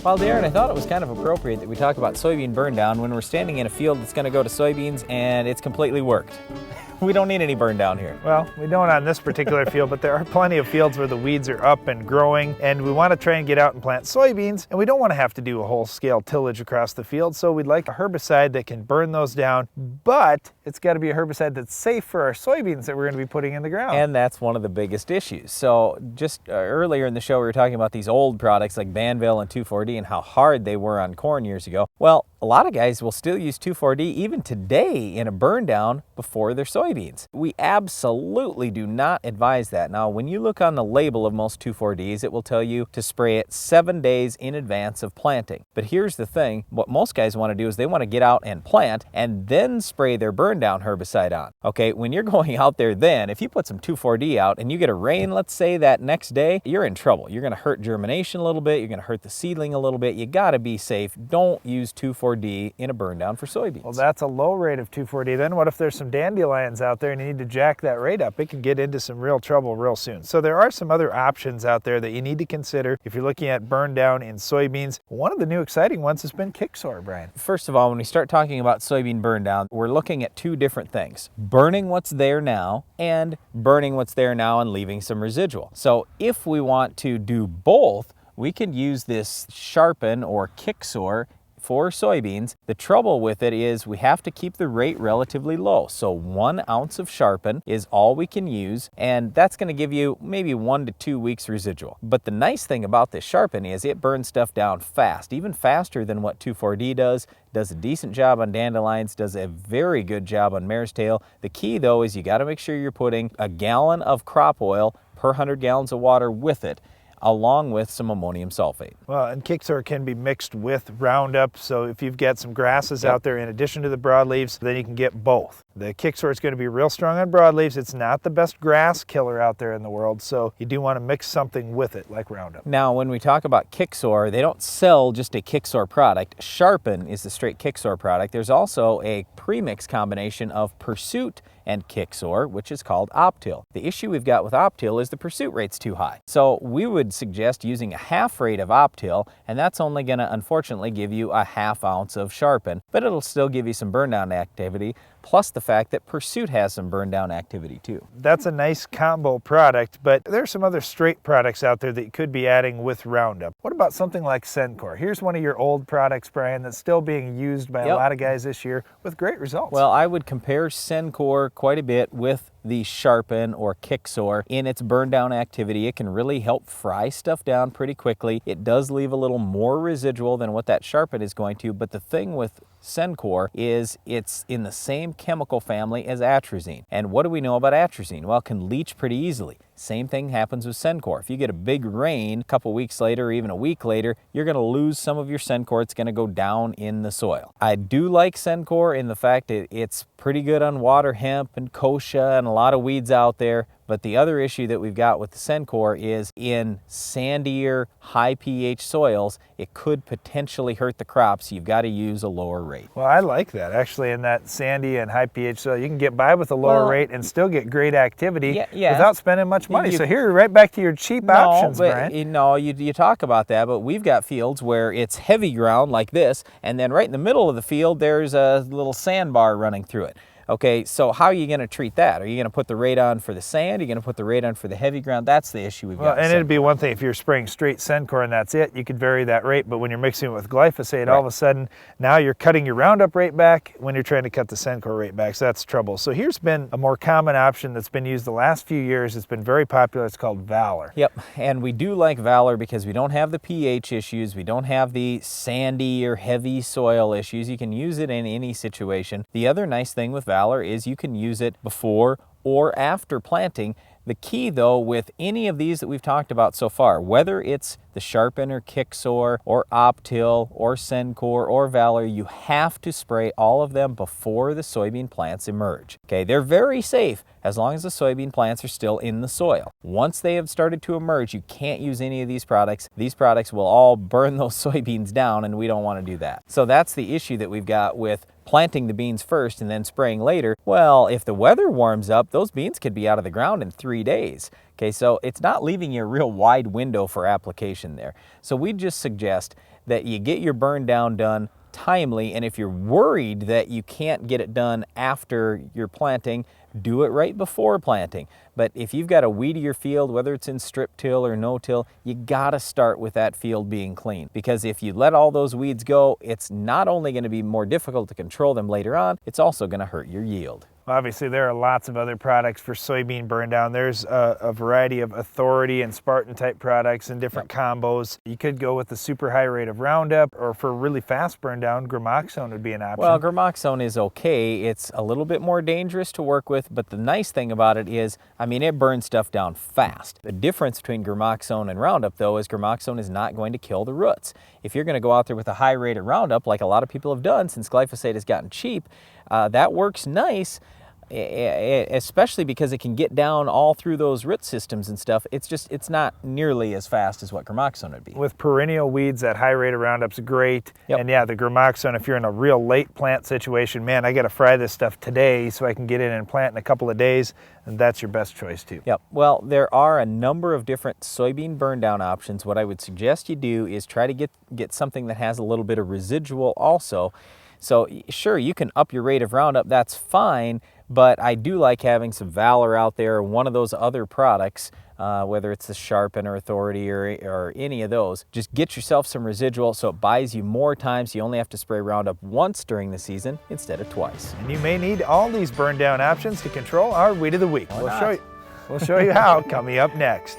Well, Darren, I thought it was kind of appropriate that we talk about soybean burn down when we're standing in a field that's going to go to soybeans and it's completely worked. We don't need any burn down here. Well, we don't on this particular field, but there are plenty of fields where the weeds are up and growing, and we want to try and get out and plant soybeans, and we don't want to have to do a whole-scale tillage across the field, so we'd like a herbicide that can burn those down, but it's got to be a herbicide that's safe for our soybeans that we're going to be putting in the ground. And that's one of the biggest issues. So just earlier in the show, we were talking about these old products like Banville and 2,4-D and how hard they were on corn years ago. Well, a lot of guys will still use 2,4-D even today in a burn down before their soybeans. We absolutely do not advise that. Now, when you look on the label of most 2,4-Ds, it will tell you to spray it 7 days in advance of planting. But here's the thing, what most guys want to do is they want to get out and plant and then spray their burn down herbicide on. Okay, when you're going out there then, if you put some 2,4-D out and you get a rain, let's say that next day, you're in trouble. You're going to hurt germination a little bit, you're going to hurt the seedling a little bit. You got to be safe. Don't use 2,4-D in a burn down for soybeans. Well, that's a low rate of 2,4-D. Then what if there's some dandelions out there and you need to jack that rate up? It can get into some real trouble real soon. So there are some other options out there that you need to consider if you're looking at burn down in soybeans. One of the new exciting ones has been Kicksor, Brian. First of all, when we start talking about soybean burn down, we're looking at two different things. Burning what's there now and burning what's there now and leaving some residual. So if we want to do both, we can use this Sharpen or Kicksor for soybeans. The trouble with it is we have to keep the rate relatively low. So 1 ounce of Sharpen is all we can use, and that's going to give you maybe 1 to 2 weeks residual. But the nice thing about this Sharpen is it burns stuff down fast, even faster than what 2,4-D does a decent job on dandelions, does a very good job on mare's tail. The key though is you got to make sure you're putting a gallon of crop oil per 100 gallons of water with it, along with some ammonium sulfate. Well, and Kicksor can be mixed with Roundup, so if you've got some grasses out there in addition to the broadleaves, then you can get both. The Kicksor is going to be real strong on broadleaves. It's not the best grass killer out there in the world, so you do want to mix something with it, like Roundup. Now, when we talk about Kicksor, they don't sell just a Kicksor product. Sharpen is the straight Kicksor product. There's also a premix combination of Pursuit and Kicksor, which is called Optil. The issue we've got with Optil is the pursuit rate's too high. So we would suggest using a half rate of Optil, and that's only going to unfortunately give you a 1/2 ounce of Sharpen, but it'll still give you some burn down activity, plus the fact that Pursuit has some burn down activity too. That's a nice combo product, but there's some other straight products out there that you could be adding with Roundup. What about something like Sincore? Here's one of your old products, Brian, that's still being used by a lot of guys this year with great results. Well, I would compare Sincore quite a bit with the Sharpen or Kicksor in its burn down activity. It can really help fry stuff down pretty quickly. It does leave a little more residual than what that Sharpen is going to, but the thing with Sincore is it's in the same chemical family as atrazine. And what do we know about atrazine? Well, it can leach pretty easily. Same thing happens with Sincore. If you get a big rain a couple weeks later or even a week later, you're going to lose some of your Sincore. It's going to go down in the soil. I do like Sincore in the fact that it's pretty good on water hemp and kochia and a lot of weeds out there. But the other issue that we've got with the Sincore is in sandier, high pH soils, it could potentially hurt the crops. You've got to use a lower rate. Well, I like that. Actually, in that sandy and high pH soil, you can get by with a lower rate and still get great activity without spending much money. So here, right back to your cheap options, Brian. No, you talk about that, but we've got fields where it's heavy ground like this, and then right in the middle of the field, there's a little sandbar running through it. Okay, so how are you going to treat that? Are you going to put the rate on for the sand? Are you going to put the rate on for the heavy ground? That's the issue we've got. And it'd be one thing if you're spraying straight Sincore and that's it, you could vary that rate, but when you're mixing it with glyphosate, all of a sudden, now you're cutting your Roundup rate back when you're trying to cut the Sincore rate back, so that's trouble. So here's been a more common option that's been used the last few years. It's been very popular. It's called Valor. Yep, and we do like Valor because we don't have the pH issues. We don't have the sandy or heavy soil issues. You can use it in any situation. The other nice thing with Valor is you can use it before or after planting. The key though with any of these that we've talked about so far, whether it's the Sharpen or Kicksor or Optil or Sincore or Valor, you have to spray all of them before the soybean plants emerge. Okay, they're very safe as long as the soybean plants are still in the soil. Once they have started to emerge, you can't use any of these products. These products will all burn those soybeans down, and we don't want to do that. So that's the issue that we've got with planting the beans first and then spraying later. Well, if the weather warms up, those beans could be out of the ground in 3 days. Okay, so it's not leaving you a real wide window for application there. So we just suggest that you get your burn down done timely, and if you're worried that you can't get it done after you're planting, do it right before planting. But if you've got a weedier field, whether it's in strip till or no till, you gotta start with that field being clean, because if you let all those weeds go, it's not only going to be more difficult to control them later on, it's also going to hurt your yield. Obviously, there are lots of other products for soybean burn down. There's a variety of Authority and Spartan type products and different combos. You could go with the super high rate of Roundup, or for really fast burn down, Gramoxone would be an option. Well, Gramoxone is okay. It's a little bit more dangerous to work with, but the nice thing about it is, I mean, it burns stuff down fast. The difference between Gramoxone and Roundup, though, is Gramoxone is not going to kill the roots. If you're going to go out there with a high rate of Roundup, like a lot of people have done since glyphosate has gotten cheap, that works nice, especially because it can get down all through those root systems and stuff. It's not nearly as fast as what Gramoxone would be. With perennial weeds, that high rate of Roundup's great. Yep. And yeah, the Gramoxone, if you're in a real late plant situation, man, I got to fry this stuff today so I can get in and plant in a couple of days, and that's your best choice too. Yep. Well, there are a number of different soybean burn down options. What I would suggest you do is try to get something that has a little bit of residual also. So sure, you can up your rate of Roundup, that's fine, but I do like having some Valor out there, or one of those other products, whether it's the Sharpen or Authority or any of those. Just get yourself some residual so it buys you more time, so you only have to spray Roundup once during the season instead of twice. And you may need all these burn down options to control our Weed of the Week. We'll show you how coming up next.